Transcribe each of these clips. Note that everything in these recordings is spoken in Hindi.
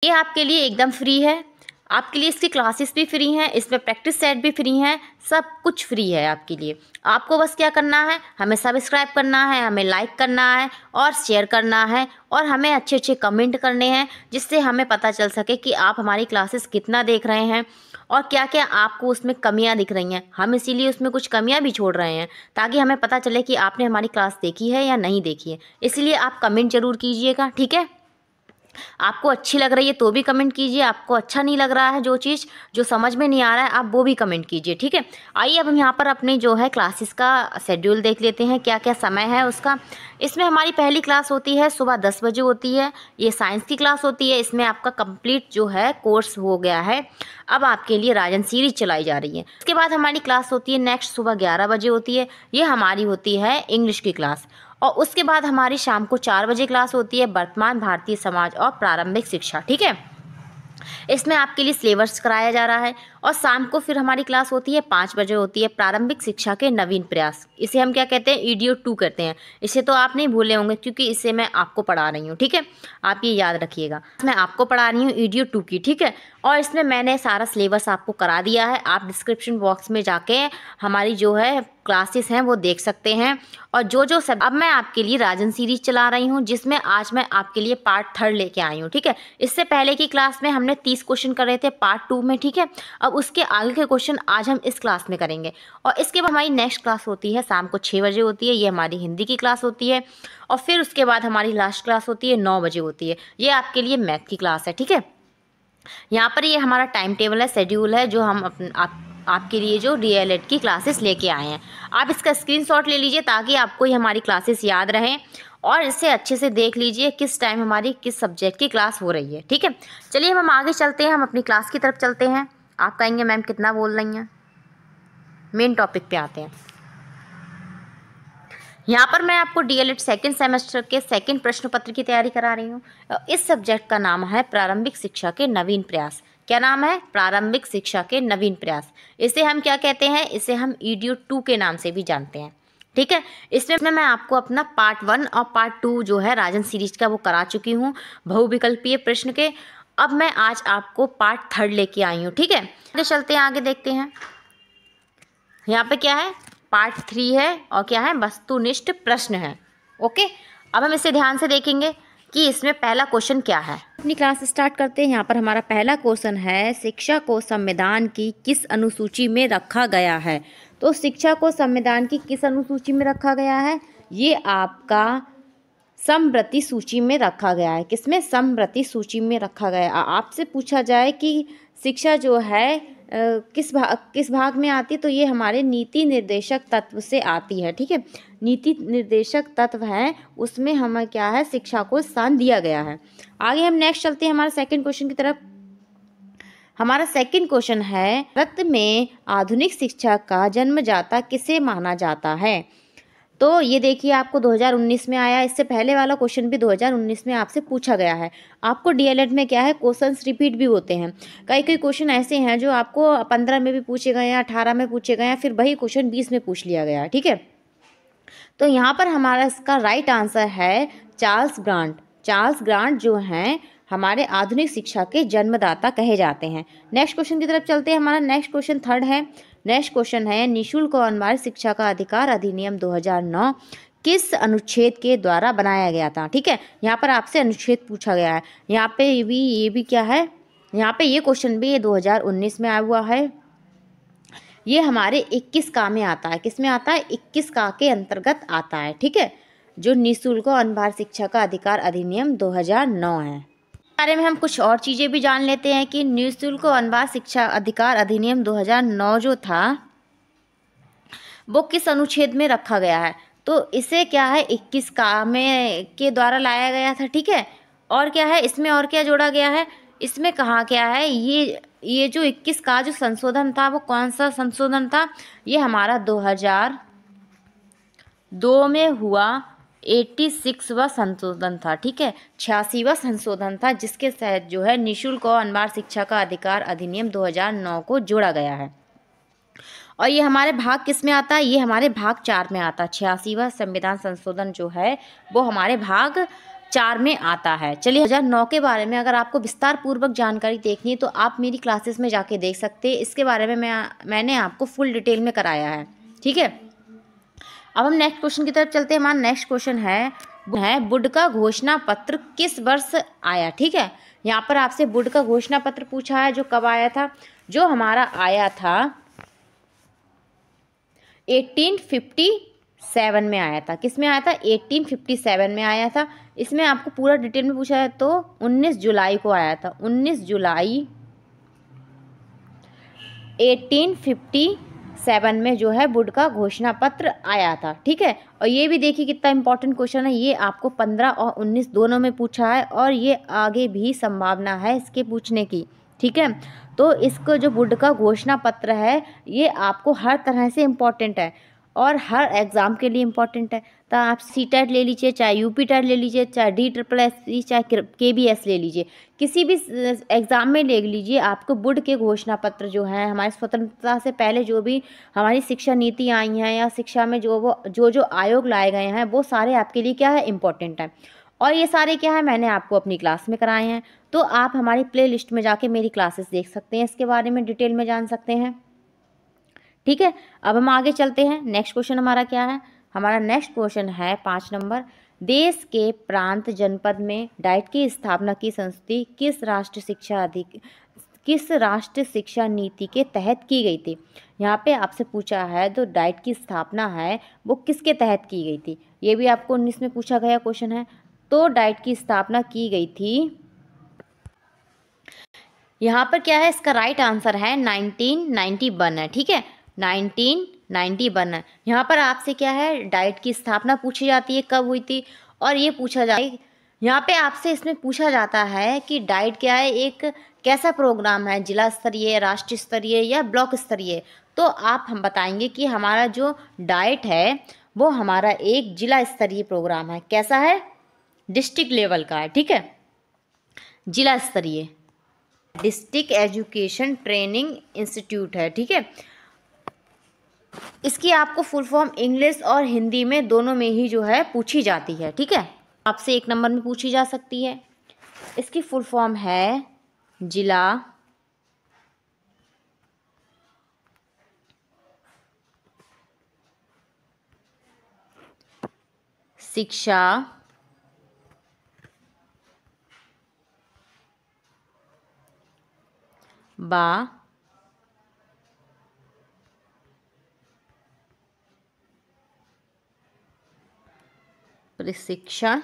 ये आपके लिए एकदम फ्री है, आपके लिए इसकी क्लासेस भी फ्री हैं, इसमें प्रैक्टिस सेट भी फ्री हैं, सब कुछ फ्री है आपके लिए। आपको बस क्या करना है, हमें सब्सक्राइब करना है, हमें लाइक करना है और शेयर करना है और हमें अच्छे अच्छे कमेंट करने हैं, जिससे हमें पता चल सके कि आप हमारी क्लासेस कितना देख रहे हैं और क्या क्या आपको उसमें कमियां दिख रही हैं। हम इसीलिए उसमें कुछ कमियां भी छोड़ रहे हैं ताकि हमें पता चले कि आपने हमारी क्लास देखी है या नहीं देखी है। इसलिए आप कमेंट ज़रूर कीजिएगा, ठीक है। आपको अच्छी लग रही है तो भी कमेंट कीजिए, आपको अच्छा नहीं लग रहा है जो चीज़, जो समझ में नहीं आ रहा है, आप वो भी कमेंट कीजिए, ठीक है। आइए अब हम यहाँ पर अपने जो है क्लासेस का शेड्यूल देख लेते हैं, क्या क्या समय है उसका। इसमें हमारी पहली क्लास होती है सुबह 10 बजे होती है, ये साइंस की क्लास होती है। इसमें आपका कंप्लीट जो है कोर्स हो गया है, अब आपके लिए राजन सीरीज चलाई जा रही है। इसके बाद हमारी क्लास होती है नेक्स्ट सुबह 11 बजे होती है, ये हमारी होती है इंग्लिश की क्लास। और उसके बाद हमारी शाम को 4 बजे क्लास होती है वर्तमान भारतीय समाज और प्रारंभिक शिक्षा, ठीक है। इसमें आपके लिए सिलेबस कराया जा रहा है। और शाम को फिर हमारी क्लास होती है 5 बजे होती है प्रारंभिक शिक्षा के नवीन प्रयास, इसे हम क्या कहते हैं, ईडीओ 2 कहते हैं। इसे तो आप नहीं भूले होंगे क्योंकि इसे मैं आपको पढ़ा रही हूँ, ठीक है, आप ये याद रखिएगा। मैं आपको पढ़ा रही हूँ ईडीओ 2 की, ठीक है। और इसमें मैंने सारा सिलेबस आपको करा दिया है, आप डिस्क्रिप्शन बॉक्स में जाके हमारी जो है क्लासेस हैं वो देख सकते हैं। और जो सब अब मैं आपके लिए राजन सीरीज चला रही हूँ, जिसमें आज मैं आपके लिए पार्ट 3 लेके आई हूँ, ठीक है। इससे पहले की क्लास में हमने 30 क्वेश्चन कर रहे थे पार्ट 2 में, ठीक है। अब उसके आगे के क्वेश्चन आज हम इस क्लास में करेंगे। और इसके बाद हमारी नेक्स्ट क्लास होती है शाम को 6 बजे होती है, ये हमारी हिंदी की क्लास होती है। और फिर उसके बाद हमारी लास्ट क्लास होती है 9 बजे होती है, ये आपके लिए मैथ की क्लास है, ठीक है। यहाँ पर ये हमारा टाइम टेबल है, शेड्यूल है, जो हम आपके लिए जो डीएलएड की क्लासेस लेके आए हैं। आप इसका स्क्रीनशॉट ले लीजिए ताकि आपको ये हमारी क्लासेस याद रहें और इसे अच्छे से देख लीजिए किस टाइम हमारी किस सब्जेक्ट की क्लास हो रही है, ठीक है। चलिए हम आगे चलते हैं, हम अपनी क्लास की तरफ चलते हैं। आप कहेंगे मैम कितना बोल रही हैं, मेन टॉपिक पे आते हैं। यहाँ पर मैं आपको डीएलएड सेकंड सेमेस्टर के सेकंड प्रश्न पत्र की तैयारी करा रही हूँ। इस सब्जेक्ट का नाम है प्रारंभिक शिक्षा के नवीन प्रयास। क्या नाम है, प्रारंभिक शिक्षा के नवीन प्रयास। इसे हम क्या कहते हैं, इसे हम ईडीओ 2 के नाम से भी जानते हैं, ठीक है। इसमें मैं आपको अपना पार्ट 1 और पार्ट 2 जो है राजन सीरीज का वो करा चुकी हूँ बहुविकल्पीय प्रश्न के। अब मैं आज आपको पार्ट 3 लेके आई हूँ, ठीक है। आगे चलते हैं, आगे देखते हैं। यहाँ पे क्या है, पार्ट 3 है और क्या है, वस्तुनिष्ठ प्रश्न है, ओके। अब हम इसे ध्यान से देखेंगे कि इसमें पहला क्वेश्चन क्या है। अपनी क्लास स्टार्ट करते हैं। यहाँ पर हमारा पहला क्वेश्चन है, शिक्षा को संविधान की किस अनुसूची में रखा गया है। तो शिक्षा को संविधान की किस अनुसूची में रखा गया है, ये आपका समवर्ती सूची में रखा गया है। किसमें, समवर्ती सूची में रखा गया है। आपसे पूछा जाए कि शिक्षा जो है किस भाग में आती है, तो ये हमारे नीति निर्देशक तत्व से आती है, ठीक है। नीति निर्देशक तत्व है, उसमें हमें क्या है, शिक्षा को स्थान दिया गया है। आगे हम नेक्स्ट चलते हैं हमारे सेकंड क्वेश्चन की तरफ। हमारा सेकंड क्वेश्चन है, भारत में आधुनिक शिक्षा का जन्मदाता किसे माना जाता है। तो ये देखिए आपको 2019 में आया, इससे पहले वाला क्वेश्चन भी 2019 में आपसे पूछा गया है। आपको डीएलएड में क्या है, क्वेश्चंस रिपीट भी होते हैं। कई क्वेश्चन ऐसे हैं जो आपको 15 में भी पूछे गए हैं, 18 में पूछे गए हैं, फिर वही क्वेश्चन 20 में पूछ लिया गया, ठीक है। तो यहाँ पर हमारा इसका राइट आंसर है चार्ल्स ग्रांट। चार्ल्स ग्रांट जो हैं हमारे आधुनिक शिक्षा के जन्मदाता कहे जाते हैं। नेक्स्ट क्वेश्चन की तरफ चलते हैं। हमारा नेक्स्ट क्वेश्चन 3 है। नेक्स्ट क्वेश्चन है, निःशुल्क और अनिवार्य शिक्षा का अधिकार अधिनियम 2009 किस अनुच्छेद के द्वारा बनाया गया था, ठीक है। यहाँ पर आपसे अनुच्छेद पूछा गया है। यहाँ पे ये भी क्या है, यहाँ पे ये क्वेश्चन भी 2019 में आया हुआ है। ये हमारे 21 का में आता है। किस में आता है, 21 का के अंतर्गत आता है, ठीक है। जो निःशुल्क और अनिवार्य शिक्षा का अधिकार अधिनियम 2009 है। बारे में हम कुछ और चीज़ें भी जान लेते हैं कि निःशुल्क और अनिवार्य शिक्षा अधिकार अधिनियम 2009 जो था वो किस अनुच्छेद में रखा गया है। तो इसे क्या है, 21 का में के द्वारा लाया गया था, ठीक है। और क्या है इसमें, और क्या जोड़ा गया है, इसमें कहा क्या है, ये जो 21 का जो संशोधन था वो कौन सा संशोधन था, ये हमारा 2002 में हुआ 86वां संशोधन था, ठीक है। 86वां संशोधन था जिसके तहत जो है निःशुल्क और अनिवार्य शिक्षा का अधिकार अधिनियम 2009 को जोड़ा गया है। और ये हमारे भाग किस में आता है, ये हमारे भाग 4 में आता है। 86वां संविधान संशोधन जो है वो हमारे भाग 4 में आता है। चलिए 2009 के बारे में अगर आपको विस्तार पूर्वक जानकारी देखनी है तो आप मेरी क्लासेस में जाके देख सकते हैं। इसके बारे में मैंने आपको फुल डिटेल में कराया है, ठीक है। अब हम नेक्स्ट क्वेश्चन की तरफ चलते हैं। हमारा नेक्स्ट क्वेश्चन है वुड का घोषणा पत्र किस वर्ष आया, ठीक है। यहाँ पर आपसे वुड का घोषणा पत्र पूछा है, जो कब आया था, जो हमारा आया था 1857 में आया था। किस में आया था? 1857 में आया था। इसमें आपको पूरा डिटेल में पूछा है तो 19 जुलाई को आया था। 19 जुलाई 1857 में जो है वुड का घोषणा पत्र आया था, ठीक है। और ये भी देखिए कितना इंपॉर्टेंट क्वेश्चन है, ये आपको 15 और 19 दोनों में पूछा है और ये आगे भी संभावना है इसके पूछने की, ठीक है। तो इसको जो वुड का घोषणा पत्र है ये आपको हर तरह से इम्पॉर्टेंट है और हर एग्ज़ाम के लिए इम्पॉर्टेंट है। तो आप CTET ले लीजिए, चाहे UP-TET ले लीजिए, चाहे DSSS, चाहे KBS ले लीजिए, किसी भी एग्ज़ाम में ले लीजिए, आपको वुड के घोषणा पत्र जो है हमारी स्वतंत्रता से पहले जो भी हमारी शिक्षा नीति आई हैं या शिक्षा में जो आयोग लाए गए हैं वो सारे आपके लिए क्या है, इम्पॉर्टेंट है। और ये सारे क्या है मैंने आपको अपनी क्लास में कराए हैं, तो आप हमारी प्ले लिस्ट में जाके मेरी क्लासेस देख सकते हैं, इसके बारे में डिटेल में जान सकते हैं, ठीक है। अब हम आगे चलते हैं। नेक्स्ट क्वेश्चन हमारा क्या है? हमारा नेक्स्ट क्वेश्चन है 5 नंबर। देश के प्रांत जनपद में डाइट की स्थापना की संस्तुति किस राष्ट्रीय शिक्षा नीति के तहत की गई थी? यहाँ पे आपसे पूछा है तो डाइट की स्थापना है वो किसके तहत की गई थी, ये भी आपको 19 में पूछा गया क्वेश्चन है। तो डाइट की स्थापना की गई थी, यहाँ पर क्या है, इसका राइट आंसर है 1991 है, ठीक है। 1991 है। यहाँ पर आपसे क्या है, डाइट की स्थापना पूछी जाती है कब हुई थी, और ये पूछा जाए यहाँ पे आपसे इसमें पूछा जाता है कि डाइट क्या है, एक कैसा प्रोग्राम है, जिला स्तरीय, राष्ट्रीय स्तरीय या ब्लॉक स्तरीय। तो हम बताएंगे कि हमारा जो डाइट है वो हमारा एक जिला स्तरीय प्रोग्राम है। कैसा है? डिस्ट्रिक्ट लेवल का है, ठीक है, जिला स्तरीय, डिस्ट्रिक्ट एजुकेशन ट्रेनिंग इंस्टीट्यूट है, ठीक है। इसकी आपको फुल फॉर्म इंग्लिश और हिंदी में दोनों में ही जो है पूछी जाती है, ठीक है। आपसे 1 नंबर में पूछी जा सकती है। इसकी फुल फॉर्म है जिला शिक्षा प्रशिक्षण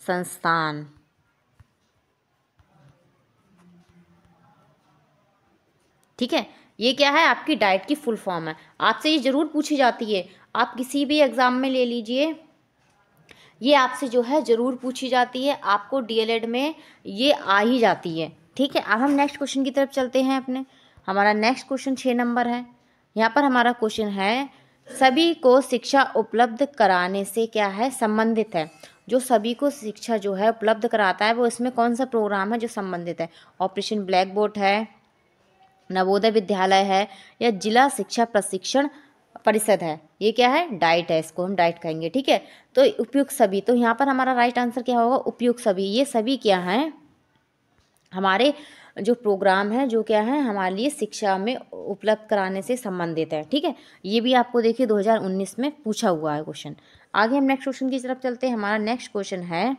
संस्थान, ठीक है। ये क्या है, आपकी डाइट की फुल फॉर्म है। आपसे ये ज़रूर पूछी जाती है, आप किसी भी एग्ज़ाम में ले लीजिए, ये आपसे जो है ज़रूर पूछी जाती है, आपको DLED में ये आ ही जाती है, ठीक है। अब हम नेक्स्ट क्वेश्चन की तरफ चलते हैं अपने। हमारा नेक्स्ट क्वेश्चन 6 नंबर है। यहाँ पर हमारा क्वेश्चन है सभी को शिक्षा उपलब्ध कराने से क्या है, संबंधित है। जो सभी को शिक्षा जो है उपलब्ध कराता है वो इसमें कौन सा प्रोग्राम है जो संबंधित है? ऑपरेशन ब्लैक बोर्ड है, नवोदय विद्यालय है, या जिला शिक्षा प्रशिक्षण परिषद है? ये क्या है, डाइट है, इसको हम डाइट कहेंगे, ठीक है। तो उपयुक्त सभी, तो यहाँ पर हमारा राइट आंसर क्या होगा, उपयुक्त सभी। ये सभी क्या हैं, हमारे जो प्रोग्राम है जो क्या है हमारे लिए शिक्षा में उपलब्ध कराने से संबंधित है, ठीक है। ये भी आपको देखिए 2019 में पूछा हुआ है क्वेश्चन। आगे हम नेक्स्ट क्वेश्चन की तरफ चलते हैं। हमारा नेक्स्ट क्वेश्चन है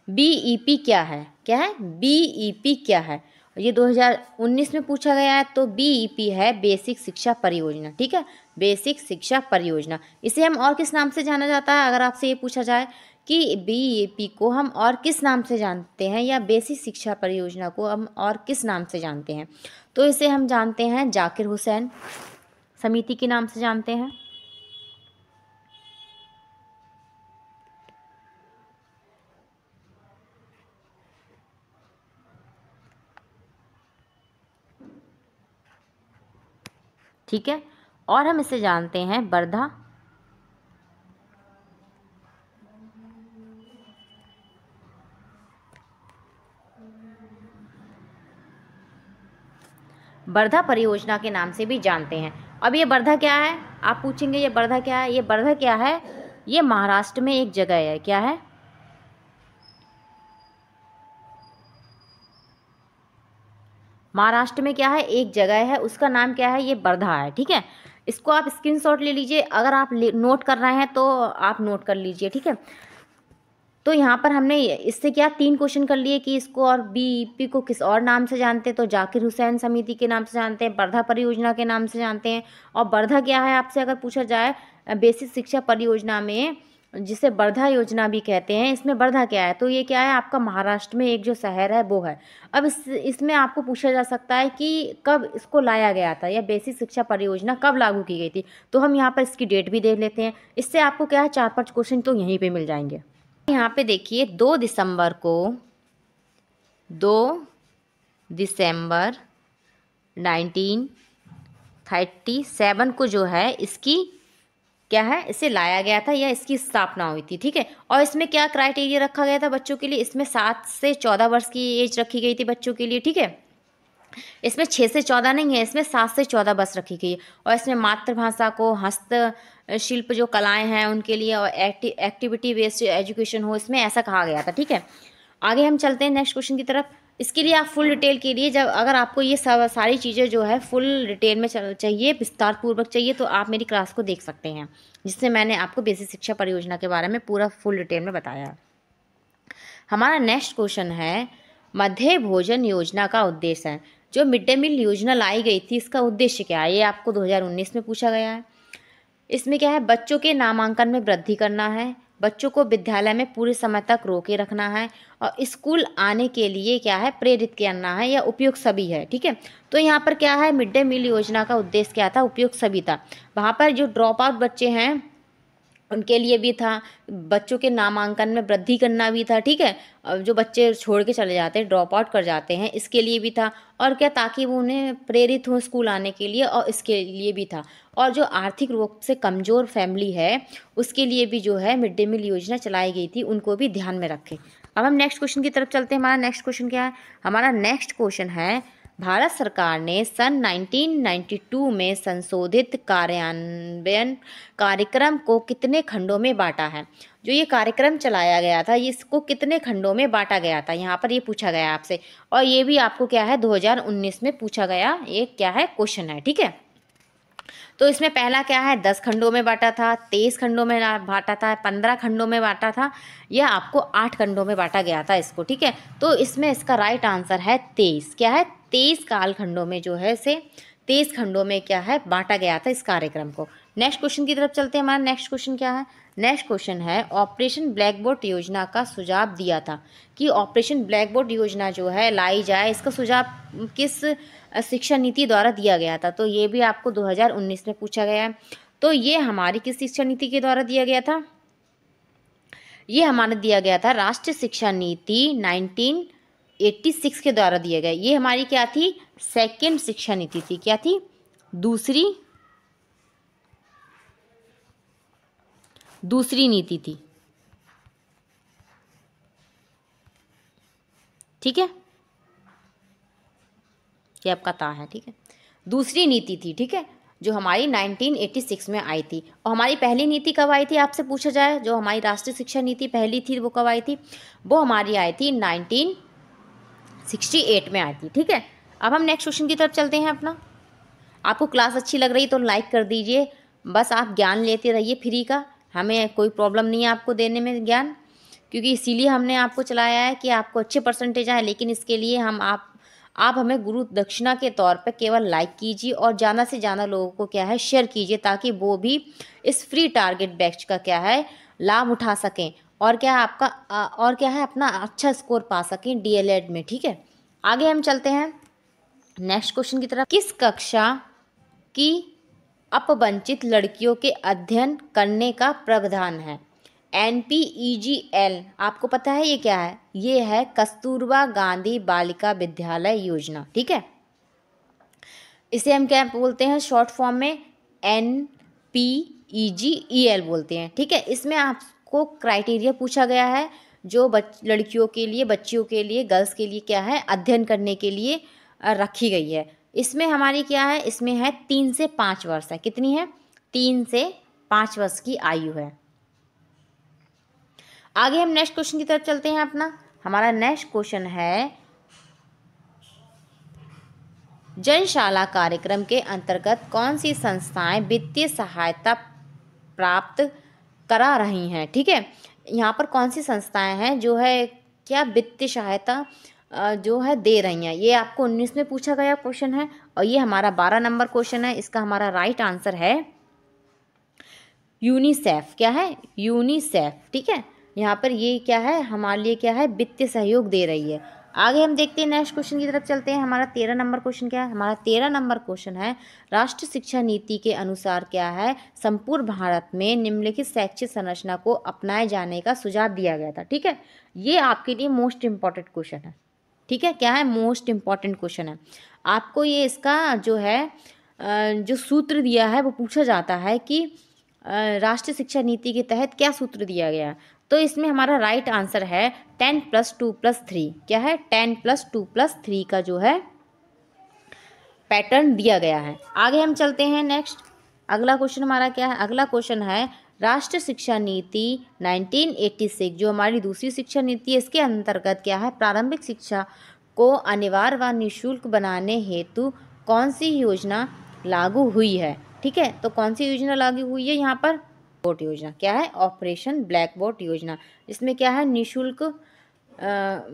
BEP क्या है? क्या है? BEP क्या है? ये 2019 में पूछा गया है। तो BEP है बेसिक शिक्षा परियोजना, ठीक है, बेसिक शिक्षा परियोजना। इसे हम और किस नाम से जाना जाता है? अगर आपसे ये पूछा जाए कि BEP को हम और किस नाम से जानते हैं या बेसिक शिक्षा परियोजना को हम और किस नाम से जानते हैं, तो इसे हम जानते हैं जाकिर हुसैन समिति के नाम से जानते हैं, ठीक है। और हम इसे जानते हैं वर्धा परियोजना के नाम से भी जानते हैं। अब ये वर्धा क्या है? आप पूछेंगे ये वर्धा क्या है? ये वर्धा क्या है? ये महाराष्ट्र में एक जगह है, क्या है? महाराष्ट्र में क्या है, एक जगह है, उसका नाम क्या है, ये वर्धा है। ठीक है, इसको आप स्क्रीनशॉट ले लीजिए, अगर आप नोट कर रहे हैं तो आप नोट कर लीजिए। ठीक है, तो यहाँ पर हमने इससे क्या 3 क्वेश्चन कर लिए कि इसको और बीईपी को किस और नाम से जानते हैं, तो जाकिर हुसैन समिति के नाम से जानते हैं, वर्धा परियोजना के नाम से जानते हैं। और वर्धा क्या है आपसे अगर पूछा जाए बेसिक शिक्षा परियोजना में, जिसे वर्धा योजना भी कहते हैं, इसमें वर्धा क्या है, तो ये क्या है आपका महाराष्ट्र में एक जो शहर है वो है। अब इसमें आपको पूछा जा सकता है कि कब इसको लाया गया था, या बेसिक शिक्षा परियोजना कब लागू की गई थी, तो हम यहाँ पर इसकी डेट भी दे लेते हैं। इससे आपको क्या है 4-5 क्वेश्चन तो यहीं पर मिल जाएंगे। यहाँ पे देखिए 2 दिसंबर 1937 को जो है इसकी क्या है, इसे लाया गया था या इसकी स्थापना हुई थी। ठीक है, और इसमें क्या क्राइटेरिया रखा गया था बच्चों के लिए, इसमें 7 से 14 वर्ष की एज रखी गई थी बच्चों के लिए। ठीक है, इसमें 6 से 14 नहीं है, इसमें 7 से 14 वर्ष रखी गई है। और इसमें मातृभाषा को, हस्तशिल्प जो कलाएं हैं उनके लिए, और एक्टिविटी बेस्ड एजुकेशन हो, इसमें ऐसा कहा गया था। ठीक है, आगे हम चलते हैं नेक्स्ट क्वेश्चन की तरफ। इसके लिए आप फुल डिटेल के लिए, जब अगर आपको ये सारी चीज़ें जो है फुल डिटेल में चाहिए, विस्तार पूर्वक चाहिए, तो आप मेरी क्लास को देख सकते हैं, जिससे मैंने आपको बेसिक शिक्षा परियोजना के बारे में पूरा फुल डिटेल में बताया। हमारा नेक्स्ट क्वेश्चन है, मध्य भोजन योजना का उद्देश्य है। जो मिड डे मील योजना लाई गई थी, इसका उद्देश्य क्या है, ये आपको 2019 में पूछा गया है। इसमें क्या है, बच्चों के नामांकन में वृद्धि करना है, बच्चों को विद्यालय में पूरे समय तक रोके रखना है, और स्कूल आने के लिए क्या है प्रेरित करना है, या उपयुक्त सभी है। ठीक है, तो यहाँ पर क्या है, मिड डे मील योजना का उद्देश्य क्या था, उपयुक्त सभी था। वहाँ पर जो ड्रॉप आउट बच्चे हैं उनके लिए भी था, बच्चों के नामांकन में वृद्धि करना भी था। ठीक है, अब जो बच्चे छोड़ के चले जाते हैं, ड्रॉप आउट कर जाते हैं, इसके लिए भी था। और क्या, ताकि वो उन्हें प्रेरित हो स्कूल आने के लिए, और इसके लिए भी था। और जो आर्थिक रूप से कमज़ोर फैमिली है उसके लिए भी जो है मिड डे मील योजना चलाई गई थी, उनको भी ध्यान में रखें। अब हम नेक्स्ट क्वेश्चन की तरफ चलते हैं। हमारा नेक्स्ट क्वेश्चन क्या है, हमारा नेक्स्ट क्वेश्चन है, भारत सरकार ने सन 1992 में संशोधित कार्यान्वयन कार्यक्रम को कितने खंडों में बांटा है। जो ये कार्यक्रम चलाया गया था, इसको कितने खंडों में बांटा गया था, यहाँ पर ये पूछा गया आपसे। और ये भी आपको क्या है 2019 में पूछा गया, ये क्या है क्वेश्चन है। ठीक है, तो इसमें पहला क्या है, 10 खंडों में बांटा था, 23 खंडों में बांटा था, 15 खंडों में बांटा था, या आपको 8 खंडों में बांटा गया था इसको। ठीक है, तो इसमें इसका राइट आंसर है 23। क्या है, 23 काल खंडों में जो है इसे 23 खंडों में क्या है बांटा गया था इस कार्यक्रम को। नेक्स्ट क्वेश्चन की तरफ चलते हैं। हमारा नेक्स्ट क्वेश्चन क्या है, नेक्स्ट क्वेश्चन है, ऑपरेशन ब्लैक बोर्ड योजना का सुझाव दिया था कि ऑपरेशन ब्लैक बोर्ड योजना जो है लाई जाए, इसका सुझाव किस शिक्षा नीति द्वारा दिया गया था, तो ये भी आपको 2019 में पूछा गया है। तो ये हमारी किस शिक्षा नीति के द्वारा दिया गया था, ये हमारा दिया गया था राष्ट्रीय शिक्षा नीति 1986 के द्वारा दिया गया। ये हमारी क्या थी, सेकेंड शिक्षा नीति थी। क्या थी, दूसरी नीति थी। ठीक है, ये आपका ता है। ठीक है, दूसरी नीति थी। ठीक है, जो हमारी 1986 में आई थी। और हमारी पहली नीति कब आई थी आपसे पूछा जाए, जो हमारी राष्ट्रीय शिक्षा नीति पहली थी वो कब आई थी, वो हमारी आई थी 1968 में आई थी। ठीक है, अब हम नेक्स्ट क्वेश्चन की तरफ चलते हैं अपना। आपको क्लास अच्छी लग रही तो लाइक कर दीजिए, बस आप ज्ञान लेते रहिए फ्री का, हमें कोई प्रॉब्लम नहीं है आपको देने में ज्ञान, क्योंकि इसीलिए हमने आपको चलाया है कि आपको अच्छे परसेंटेज आए। लेकिन इसके लिए आप हमें गुरु दक्षिणा के तौर पर केवल लाइक कीजिए और ज़्यादा से ज़्यादा लोगों को क्या है शेयर कीजिए, ताकि वो भी इस फ्री टारगेट बैच का क्या है लाभ उठा सकें, और क्या है अपना अच्छा स्कोर पा सकें डीएलएड में। ठीक है, आगे हम चलते हैं नेक्स्ट क्वेश्चन की तरफ। किस कक्षा की अपवंचित लड़कियों के अध्ययन करने का प्रावधान है। NPEGL आपको पता है ये क्या है, ये है कस्तूरबा गांधी बालिका विद्यालय योजना। ठीक है, इसे हम क्या बोलते हैं शॉर्ट फॉर्म में, NPEGEL बोलते हैं। ठीक है, इसमें आपको क्राइटेरिया पूछा गया है जो लड़कियों के लिए, बच्चियों के लिए, गर्ल्स के लिए क्या है अध्ययन करने के लिए रखी गई है। इसमें हमारी क्या है, इसमें है 3 से 5 वर्ष है। कितनी है, 3 से 5 वर्ष की आयु है। आगे हम नेक्स्ट क्वेश्चन की तरफ चलते हैं अपना। हमारा नेक्स्ट क्वेश्चन है, जनशाला कार्यक्रम के अंतर्गत कौन सी संस्थाएं वित्तीय सहायता प्राप्त करा रही हैं। ठीक है, यहाँ पर कौन सी संस्थाएं हैं जो है क्या वित्तीय सहायता जो है दे रही हैं। ये आपको 19 में पूछा गया क्वेश्चन है और ये हमारा 12 नंबर क्वेश्चन है। इसका हमारा राइट आंसर है यूनिसेफ। क्या है? यूनिसेफ। ठीक है, यहाँ पर ये क्या है, हमारे लिए क्या है, वित्तीय सहयोग दे रही है। आगे हम देखते हैं नेक्स्ट क्वेश्चन की तरफ चलते हैं। हमारा 13 नंबर क्वेश्चन क्या है? हमारा 13 नंबर क्वेश्चन है, राष्ट्रीय शिक्षा नीति के अनुसार क्या है, संपूर्ण भारत में निम्नलिखित शैक्षिक संरचना को अपनाए जाने का सुझाव दिया गया था। ठीक है, ये आपके लिए मोस्ट इंपॉर्टेंट क्वेश्चन है। ठीक है, क्या है, मोस्ट इंपॉर्टेंट क्वेश्चन है। आपको ये इसका जो है जो सूत्र दिया है वो पूछा जाता है कि राष्ट्रीय शिक्षा नीति के तहत क्या सूत्र दिया गया। तो इसमें हमारा राइट आंसर है 10+2+3। क्या है? 10+2+3 का जो है पैटर्न दिया गया है। आगे हम चलते हैं नेक्स्ट। अगला क्वेश्चन हमारा क्या है? अगला क्वेश्चन है, राष्ट्रीय शिक्षा नीति 1986 जो हमारी दूसरी शिक्षा नीति है, इसके अंतर्गत क्या है, प्रारंभिक शिक्षा को अनिवार्य व निःशुल्क बनाने हेतु कौन सी योजना लागू हुई है। ठीक है, तो कौन सी योजना लागू हुई है यहाँ पर? बोर्ड योजना। क्या है? ऑपरेशन ब्लैक बोर्ड योजना। इसमें क्या है, निःशुल्क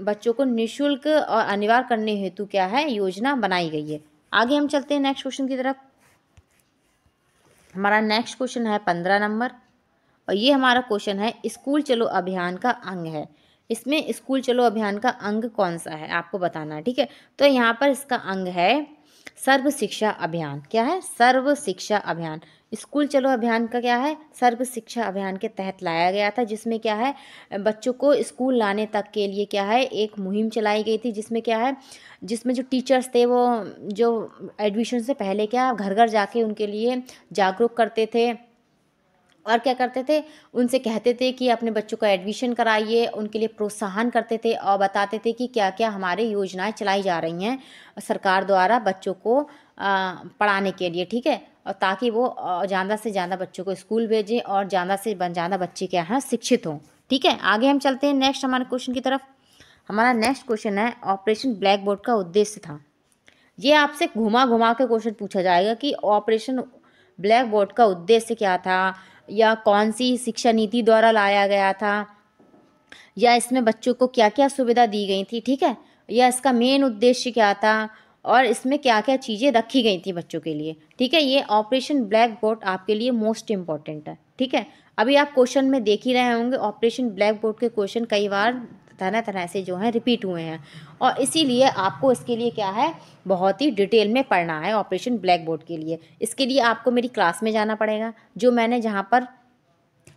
बच्चों को निःशुल्क और अनिवार्य करने हेतु क्या है, योजना बनाई गई है। आगे हम चलते हैं नेक्स्ट क्वेश्चन की तरफ। हमारा नेक्स्ट क्वेश्चन है 15 नंबर और ये हमारा क्वेश्चन है, स्कूल चलो अभियान का अंग है। इसमें स्कूल चलो अभियान का अंग कौन सा है आपको बताना है। ठीक है, तो यहाँ पर इसका अंग है सर्व शिक्षा अभियान। क्या है? सर्व शिक्षा अभियान। स्कूल चलो अभियान का क्या है, सर्व शिक्षा अभियान के तहत लाया गया था, जिसमें क्या है, बच्चों को स्कूल लाने तक के लिए क्या है, एक मुहिम चलाई गई थी, जिसमें क्या है, जिसमें जो टीचर्स थे वो जो एडमिशन से पहले क्या घर घर जाके उनके लिए जागरूक करते थे और क्या करते थे, उनसे कहते थे कि अपने बच्चों का एडमिशन कराइए, उनके लिए प्रोत्साहन करते थे और बताते थे कि क्या क्या हमारे योजनाएं चलाई जा रही हैं सरकार द्वारा बच्चों को पढ़ाने के लिए। ठीक है, और ताकि वो ज़्यादा से ज़्यादा बच्चों को स्कूल भेजें और ज़्यादा से ज़्यादा बच्चे क्या हैं, शिक्षित हों। ठीक है, आगे हम चलते हैं नेक्स्ट हमारे क्वेश्चन की तरफ। हमारा नेक्स्ट क्वेश्चन है, ऑपरेशन ब्लैक बोर्ड का उद्देश्य था। ये आपसे घुमा घुमा के क्वेश्चन पूछा जाएगा कि ऑपरेशन ब्लैक बोर्ड का उद्देश्य क्या था, या कौन सी शिक्षा नीति द्वारा लाया गया था, या इसमें बच्चों को क्या क्या सुविधा दी गई थी। ठीक है, या इसका मेन उद्देश्य क्या था और इसमें क्या क्या चीज़ें रखी गई थी बच्चों के लिए। ठीक है, ये ऑपरेशन ब्लैक बोर्ड आपके लिए मोस्ट इम्पॉर्टेंट है। ठीक है, अभी आप क्वेश्चन में देख ही रहे होंगे, ऑपरेशन ब्लैक बोर्ड के क्वेश्चन कई बार तरह तरह से जो है रिपीट हुए हैं और इसीलिए आपको इसके लिए क्या है, बहुत ही डिटेल में पढ़ना है ऑपरेशन ब्लैक बोर्ड के लिए। इसके लिए आपको मेरी क्लास में जाना पड़ेगा, जो मैंने जहाँ पर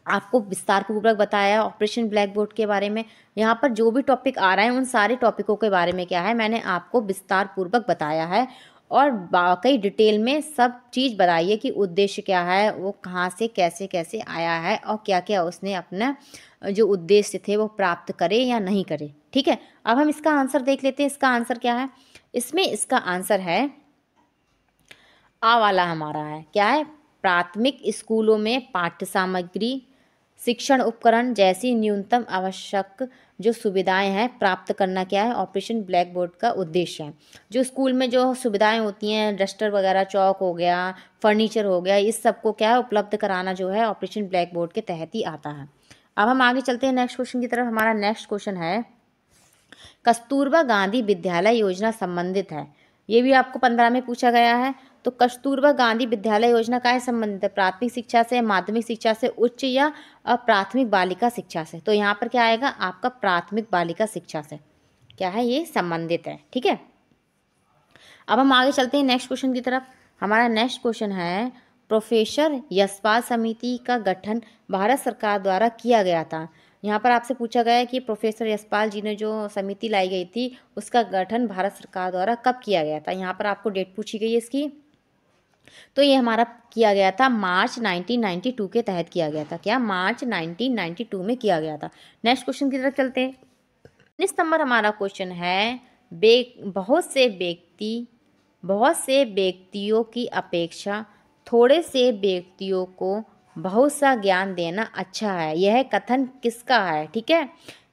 आपको विस्तार पूर्वक बताया ऑपरेशन ब्लैक बोर्ड के बारे में। यहाँ पर जो भी टॉपिक आ रहे हैं उन सारे टॉपिकों के बारे में क्या है, मैंने आपको विस्तार पूर्वक बताया है और वाकई डिटेल में सब चीज़ बताई है कि उद्देश्य क्या है, वो कहाँ से कैसे कैसे आया है और क्या क्या उसने अपना जो उद्देश्य थे वो प्राप्त करे या नहीं करे। ठीक है, अब हम इसका आंसर देख लेते हैं। इसका आंसर क्या है? इसमें इसका आंसर है आ वाला हमारा है। क्या है? प्राथमिक स्कूलों में पाठ्य सामग्री, शिक्षण उपकरण जैसी न्यूनतम आवश्यक जो सुविधाएं हैं प्राप्त करना क्या है, ऑपरेशन ब्लैक बोर्ड का उद्देश्य है। जो स्कूल में जो सुविधाएं होती हैं, डस्टर वगैरह, चौक हो गया, फर्नीचर हो गया, इस सबको क्या है उपलब्ध कराना जो है ऑपरेशन ब्लैक बोर्ड के तहत ही आता है। अब हम आगे चलते हैं नेक्स्ट क्वेश्चन की तरफ। हमारा नेक्स्ट क्वेश्चन है, कस्तूरबा गांधी विद्यालय योजना संबंधित है। ये भी आपको 15 में पूछा गया है। तो कस्तूरबा गांधी विद्यालय योजना का है संबंधित है, प्राथमिक शिक्षा से, माध्यमिक शिक्षा से, उच्च या प्राथमिक बालिका शिक्षा से। तो यहाँ पर क्या आएगा आपका, प्राथमिक बालिका शिक्षा से क्या है, ये संबंधित है। ठीक है, अब हम आगे चलते हैं नेक्स्ट क्वेश्चन की तरफ। हमारा नेक्स्ट क्वेश्चन है, प्रोफेसर यशपाल समिति का गठन भारत सरकार द्वारा किया गया था। यहाँ पर आपसे पूछा गया है कि प्रोफेसर यशपाल जी ने जो समिति लाई गई थी उसका गठन भारत सरकार द्वारा कब किया गया था। यहाँ पर आपको डेट पूछी गई है इसकी। तो ये हमारा किया गया था मार्च 1992 के तहत किया गया था। क्या? मार्च 1992 में किया गया था। नेक्स्ट क्वेश्चन की तरफ चलते हैं। 19 नंबर हमारा क्वेश्चन है, बहुत से व्यक्तियों की अपेक्षा थोड़े से व्यक्तियों को बहुत सा ज्ञान देना अच्छा है। यह कथन किसका है? ठीक है,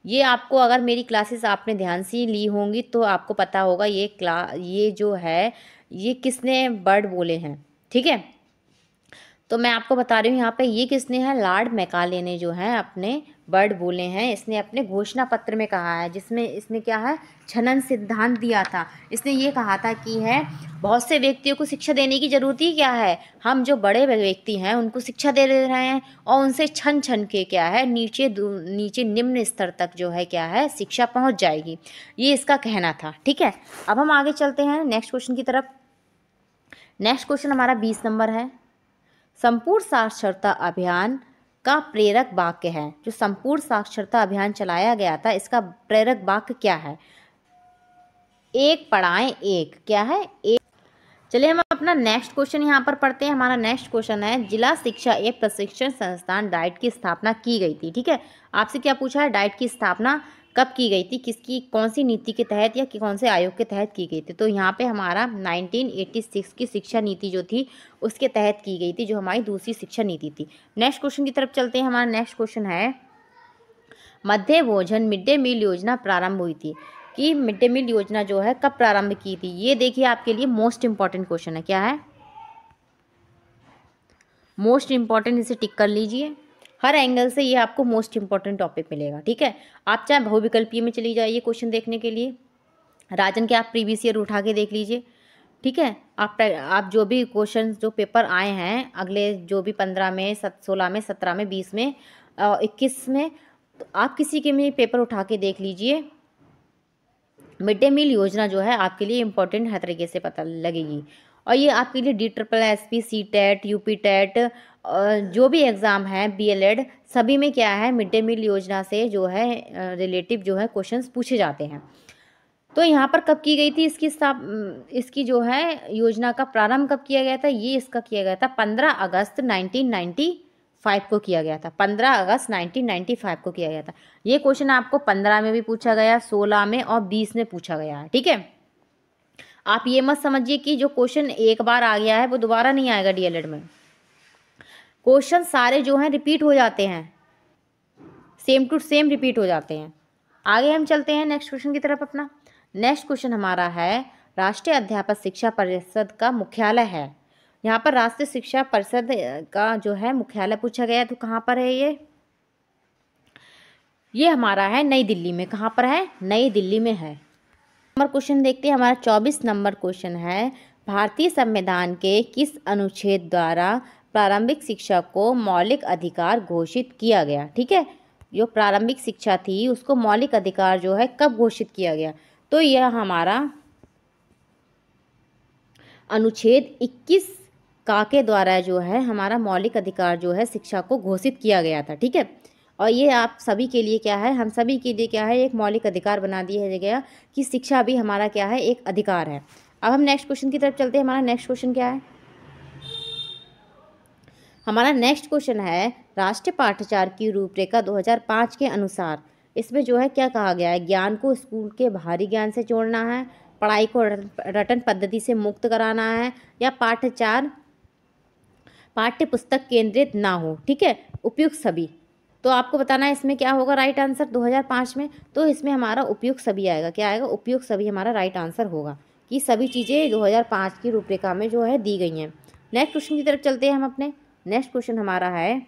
ये आपको अगर मेरी क्लासेस आपने ध्यान से ली होंगी तो आपको पता होगा ये जो है ये किसने वर्ड बोले हैं। ठीक है, तो मैं आपको बता रही हूँ यहाँ पे ये किसने है, लॉर्ड मैकाले ने जो है अपने वर्ड बोले हैं। इसने अपने घोषणा पत्र में कहा है, जिसमें इसने क्या है, छनन सिद्धांत दिया था। इसने ये कहा था कि है बहुत से व्यक्तियों को शिक्षा देने की जरूरत ही क्या है, हम जो बड़े व्यक्ति हैं उनको शिक्षा दे रहे हैं और उनसे छन छन के क्या है नीचे निम्न स्तर तक जो है क्या है शिक्षा पहुँच जाएगी, ये इसका कहना था। ठीक है, अब हम आगे चलते हैं नेक्स्ट क्वेश्चन की तरफ। नेक्स्ट क्वेश्चन हमारा 20 नंबर है। संपूर्ण साक्षरता अभियान का प्रेरक वाक्य है। जो संपूर्ण साक्षरता अभियान चलाया गया था इसका प्रेरक वाक्य क्या है? एक पढ़ाएं एक, क्या है, एक। चलिए हम अपना नेक्स्ट क्वेश्चन यहाँ पर पढ़ते हैं। हमारा नेक्स्ट क्वेश्चन है, जिला शिक्षा एवं प्रशिक्षण संस्थान डाइट की स्थापना की गई थी। ठीक है, आपसे क्या पूछा है, डाइट की स्थापना कब की गई थी, किसकी कौन सी नीति के तहत या कौन से आयोग के तहत की गई थी? तो यहाँ पे हमारा 1986 की शिक्षा नीति जो थी उसके तहत की गई थी, जो हमारी दूसरी शिक्षा नीति थी। नेक्स्ट क्वेश्चन की तरफ चलते हैं। हमारा नेक्स्ट क्वेश्चन है, मध्य भोजन मिड डे मील योजना प्रारंभ हुई थी कि मिड डे मील योजना जो है कब प्रारंभ की थी? ये देखिए आपके लिए मोस्ट इंपॉर्टेंट क्वेश्चन है। क्या है मोस्ट इंपॉर्टेंट, इसे टिक कर लीजिए। हर एंगल से ये आपको मोस्ट इंपॉर्टेंट टॉपिक मिलेगा। ठीक है, आप चाहे बहुविकल्पीय में चली जाइए क्वेश्चन देखने के लिए, राजन के आप प्रीवियस ईयर उठा के देख लीजिए। ठीक है, आप जो भी क्वेश्चन जो पेपर आए हैं अगले जो भी 15 में 16 में 17 में 20 में 21 में, तो आप किसी के भी पेपर उठा के देख लीजिए। मिड डे मील योजना जो है आपके लिए इम्पोर्टेंट हर तरीके से पता लगेगी। और ये आपके लिए DSSSB CTET UP टेट जो भी एग्ज़ाम है BLED सभी में क्या है मिड डे मील योजना से जो है रिलेटिव जो है क्वेश्चंस पूछे जाते हैं। तो यहाँ पर कब की गई थी इसकी जो है योजना का प्रारंभ कब किया गया था? ये इसका किया गया था 15 अगस्त 1995 को किया गया था। 15 अगस्त 1995 को किया गया था। ये क्वेश्चन आपको 15 में भी पूछा गया, 16 में और 20 में पूछा गया है। ठीक है, आप ये मत समझिए कि जो क्वेश्चन एक बार आ गया है वो दोबारा नहीं आएगा। DLED में क्वेश्चन सारे जो हैं रिपीट हो जाते हैं, सेम टू सेम रिपीट हो जाते हैं। आगे हम चलते हैं नेक्स्ट क्वेश्चन की तरफ अपना। नेक्स्ट क्वेश्चन हमारा है, राष्ट्रीय अध्यापक शिक्षा परिषद का मुख्यालय है। यहाँ पर राष्ट्रीय शिक्षा परिषद का जो है मुख्यालय पूछा गया, तो कहाँ पर है ये हमारा है नई दिल्ली में। कहाँ पर है? नई दिल्ली में है। नंबर क्वेश्चन देखते हैं। हमारा 24 नंबर क्वेश्चन है, भारतीय संविधान के किस अनुच्छेद द्वारा प्रारंभिक शिक्षा को मौलिक अधिकार घोषित किया गया? ठीक है, जो प्रारंभिक शिक्षा थी उसको मौलिक अधिकार जो है कब घोषित किया गया? तो यह हमारा अनुच्छेद 21 का के द्वारा जो है हमारा मौलिक अधिकार जो है शिक्षा को घोषित किया गया था। ठीक है, और ये आप सभी के लिए क्या है, हम सभी के लिए क्या है, एक मौलिक अधिकार बना दिया गया कि शिक्षा भी हमारा क्या है, एक अधिकार है। अब हम नेक्स्ट क्वेश्चन की तरफ चलते हैं। हमारा नेक्स्ट क्वेश्चन क्या है? हमारा नेक्स्ट क्वेश्चन है, राष्ट्रीय पाठ्यचर्या की रूपरेखा 2005 के अनुसार इसमें जो है क्या कहा गया है? ज्ञान को स्कूल के बाहरी ज्ञान से जोड़ना है, पढ़ाई को रटन पद्धति से मुक्त कराना है, या पाठ्य पुस्तक केंद्रित ना हो। ठीक है, उपयुक्त सभी। तो आपको बताना है इसमें क्या होगा राइट आंसर 2005 में। तो इसमें हमारा उपयुक्त सभी आएगा। क्या आएगा? उपयुक्त सभी हमारा राइट आंसर होगा कि सभी चीज़ें 2005 की रूपरेखा में जो है दी गई हैं। नेक्स्ट क्वेश्चन की तरफ चलते हैं हम अपने। नेक्स्ट क्वेश्चन हमारा है,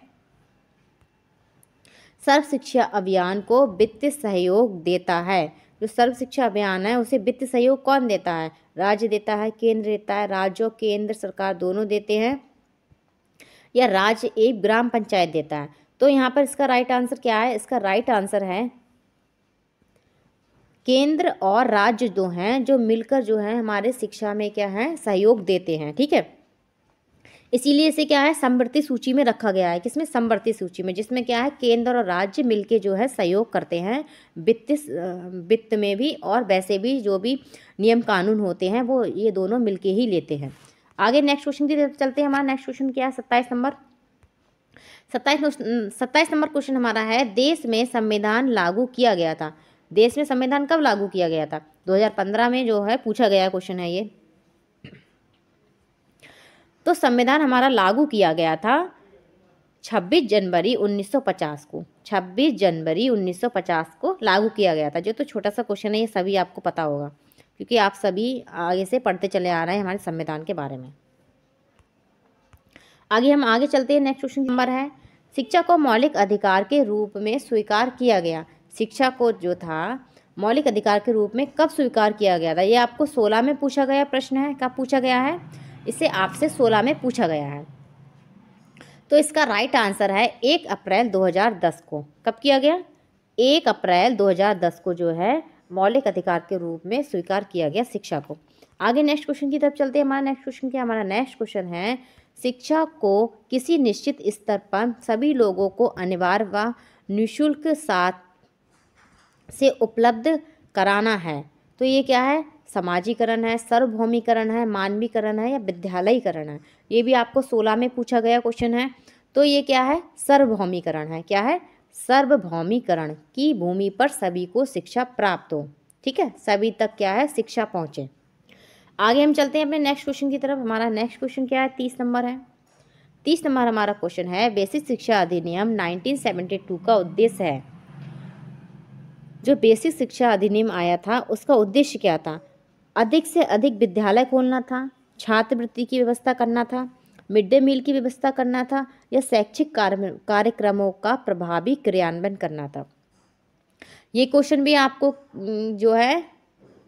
सर्व शिक्षा अभियान को वित्तीय सहयोग देता है। जो सर्व शिक्षा अभियान है उसे वित्तीय सहयोग कौन देता है? राज्य देता है, केंद्र देता है, राज्य और केंद्र सरकार दोनों देते हैं, या राज्य एक ग्राम पंचायत देता है? तो यहाँ पर इसका राइट आंसर क्या है? इसका राइट आंसर है केंद्र और राज्य जो हैं जो मिलकर जो है हमारे शिक्षा में क्या है सहयोग देते हैं। ठीक है, इसीलिए इसे क्या है समवर्ती सूची में रखा गया है। किसमें? समवर्ती सूची में, जिसमें क्या है केंद्र और राज्य मिलके जो है सहयोग करते हैं वित्त में भी, और वैसे भी जो भी नियम कानून होते हैं वो ये दोनों मिलके ही लेते हैं। आगे नेक्स्ट क्वेश्चन की तरफ चलते हैं। हमारा नेक्स्ट क्वेश्चन क्या है? 27 नंबर क्वेश्चन हमारा है, देश में संविधान लागू किया गया था। देश में संविधान कब लागू किया गया था? 2015 में जो है पूछा गया क्वेश्चन है ये। तो संविधान हमारा लागू किया गया था 26 जनवरी 1950 को, 26 जनवरी 1950 को लागू किया गया था। जो तो छोटा सा क्वेश्चन है, ये सभी आपको पता होगा क्योंकि आप सभी आगे से पढ़ते चले आ रहे हैं हमारे संविधान के बारे में। आगे चलते हैं। नेक्स्ट क्वेश्चन नंबर है, शिक्षा को मौलिक अधिकार के रूप में स्वीकार किया गया। शिक्षा को जो था मौलिक अधिकार के रूप में कब स्वीकार किया गया था? ये आपको 16 में पूछा गया प्रश्न है। कब पूछा गया है? इसे आपसे 16 में पूछा गया है। तो इसका राइट आंसर है 1 अप्रैल 2010 को। कब किया गया? 1 अप्रैल 2010 को जो है मौलिक अधिकार के रूप में स्वीकार किया गया शिक्षा को। आगे नेक्स्ट क्वेश्चन की तरफ चलते हैं। हमारा नेक्स्ट क्वेश्चन क्या? हमारा नेक्स्ट क्वेश्चन है, शिक्षा को किसी निश्चित स्तर पर सभी लोगों को अनिवार्य व निःशुल्क साथ से उपलब्ध कराना है। तो ये क्या है? समाजीकरण है, सार्वभौमिकरण है, मानवीकरण है या विद्यालयीकरण है? ये भी आपको 16 में पूछा गया क्वेश्चन है। तो ये क्या है? सार्वभौमिकरण है। क्या है? सार्वभौमिकरण की भूमि पर सभी को शिक्षा प्राप्त हो। ठीक है, सभी तक क्या है? शिक्षा पहुँचे। आगे हम चलते हैं अपने नेक्स्ट क्वेश्चन की तरफ। हमारा नेक्स्ट क्वेश्चन क्या है? 30 नंबर है। 30 नंबर हमारा क्वेश्चन है, बेसिक शिक्षा अधिनियम 1972 का उद्देश्य है। जो बेसिक शिक्षा अधिनियम आया था उसका उद्देश्य क्या था? अधिक से अधिक विद्यालय खोलना था, छात्रवृत्ति की व्यवस्था करना था, मिड डे मील की व्यवस्था करना था या शैक्षिक कार्यक्रमों का प्रभावी क्रियान्वयन करना था। ये क्वेश्चन भी आपको जो है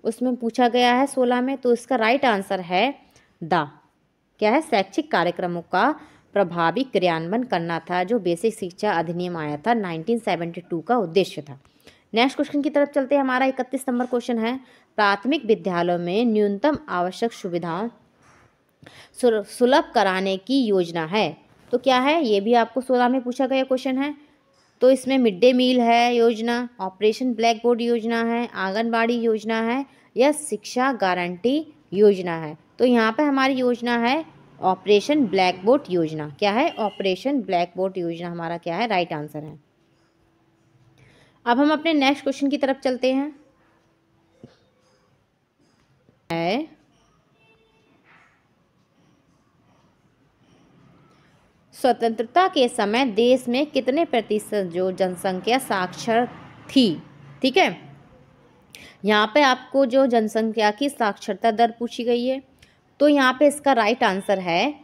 उसमें पूछा गया है 16 में। तो इसका राइट आंसर है क्या है? शैक्षिक कार्यक्रमों का प्रभावी क्रियान्वयन करना था, जो बेसिक शिक्षा अधिनियम आया था 1972 का उद्देश्य था। नेक्स्ट क्वेश्चन की तरफ चलते हैं। हमारा 31 नंबर क्वेश्चन है, प्राथमिक विद्यालयों में न्यूनतम आवश्यक सुविधाओं सुलभ कराने की योजना है। तो क्या है? ये भी आपको 16 में पूछा गया क्वेश्चन है। तो इसमें मिड डे मील है योजना, ऑपरेशन ब्लैक बोर्ड योजना है, आंगनबाड़ी योजना है या शिक्षा गारंटी योजना है। तो यहाँ पे हमारी योजना है ऑपरेशन ब्लैक बोर्ड योजना। क्या है? ऑपरेशन ब्लैक बोर्ड योजना हमारा क्या है? राइट आंसर है। अब हम अपने नेक्स्ट क्वेश्चन की तरफ चलते हैं। स्वतंत्रता के समय देश में कितने प्रतिशत जो जनसंख्या साक्षर थी? ठीक है, यहाँ पे आपको जो जनसंख्या की साक्षरता दर पूछी गई है। तो यहाँ पे इसका राइट आंसर है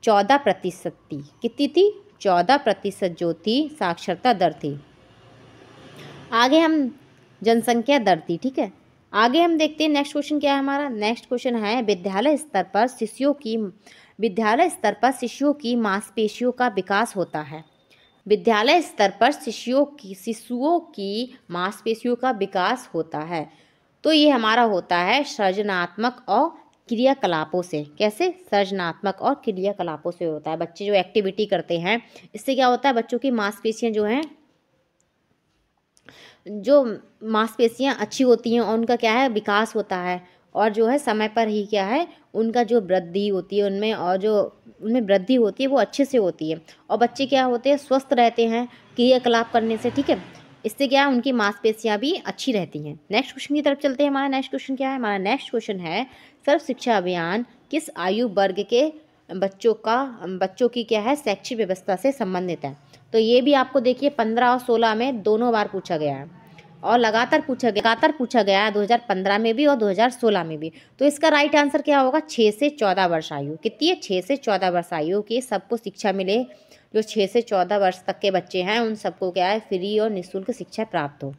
14% थी। कितनी थी? 14% जो थी साक्षरता दर थी। आगे हम जनसंख्या दर थी। ठीक है, आगे हम देखते हैं नेक्स्ट क्वेश्चन क्या है हमारा। नेक्स्ट क्वेश्चन है, विद्यालय स्तर पर शिशुओं की मांसपेशियों का विकास होता है। विद्यालय स्तर पर शिशुओं की मांसपेशियों का विकास होता है। तो ये हमारा होता है सृजनात्मक और क्रियाकलापों से। कैसे? सृजनात्मक और क्रियाकलापों से होता है। बच्चे जो एक्टिविटी करते हैं इससे क्या होता है? बच्चों की मांसपेशियां अच्छी होती हैं और उनका क्या है? विकास होता है। और जो है समय पर ही क्या है? उनका जो वृद्धि होती है उनमें, और जो उनमें वृद्धि होती है वो अच्छे से होती है। और बच्चे क्या होते हैं? स्वस्थ रहते हैं क्रियाकलाप करने से। ठीक है, इससे क्या है? उनकी मांसपेशियां भी अच्छी रहती हैं। नेक्स्ट क्वेश्चन की तरफ चलते हैं। हमारा नेक्स्ट क्वेश्चन क्या है? हमारा नेक्स्ट क्वेश्चन है, सर्व शिक्षा अभियान किस आयु वर्ग के बच्चों की क्या है? शैक्षिक व्यवस्था से संबंधित है। तो ये भी आपको देखिए 15 और 16 में दोनों बार पूछा गया है और लगातार पूछा गया है 2015 में भी और 2016 में भी। तो इसका राइट आंसर क्या होगा? 6 से 14 वर्ष आयु। कितनी है? 6 से 14 वर्ष आयु की सबको शिक्षा मिले। जो 6 से 14 वर्ष तक के बच्चे हैं उन सबको क्या है? फ्री और निःशुल्क शिक्षा प्राप्त हो।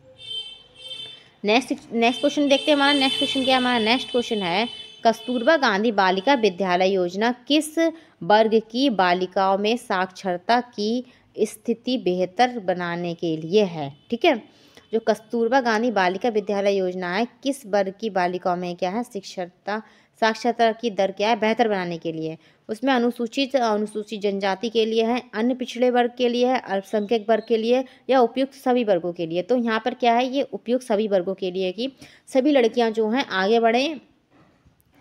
नेक्स्ट क्वेश्चन देखते हैं। हमारा नेक्स्ट क्वेश्चन क्या है? हमारा नेक्स्ट क्वेश्चन है, कस्तूरबा गांधी बालिका विद्यालय योजना किस वर्ग की बालिकाओं में साक्षरता की स्थिति बेहतर बनाने के लिए है? ठीक है, जो कस्तूरबा गांधी बालिका विद्यालय योजना है किस वर्ग की बालिकाओं में क्या है? साक्षरता की दर क्या है? बेहतर बनाने के लिए। उसमें अनुसूचित जनजाति के लिए है, अन्य पिछड़े वर्ग के लिए है, अल्पसंख्यक वर्ग के लिए या उपयुक्त सभी वर्गों के लिए। तो यहाँ पर क्या है? ये उपयुक्त सभी वर्गों के लिए कि सभी लड़कियाँ जो हैं आगे बढ़ें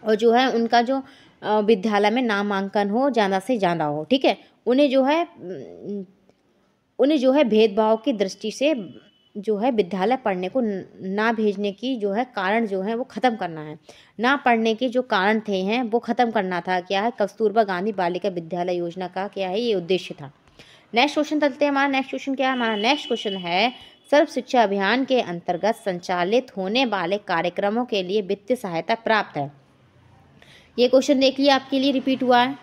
और जो है उनका जो विद्यालय में नामांकन हो ज़्यादा से ज़्यादा हो। ठीक है, उन्हें जो है भेदभाव की दृष्टि से जो है विद्यालय पढ़ने को ना भेजने की जो है कारण जो है वो ख़त्म करना है। ना पढ़ने के जो कारण वो ख़त्म करना था। क्या है? कस्तूरबा गांधी बालिका विद्यालय योजना का क्या है? ये उद्देश्य था। नेक्स्ट क्वेश्चन चलते हैं। हमारा नेक्स्ट क्वेश्चन क्या है? हमारा नेक्स्ट क्वेश्चन है सर्व शिक्षा अभियान के अंतर्गत संचालित होने वाले कार्यक्रमों के लिए वित्तीय सहायता प्राप्त है। ये क्वेश्चन देख लिया, आपके लिए रिपीट हुआ है,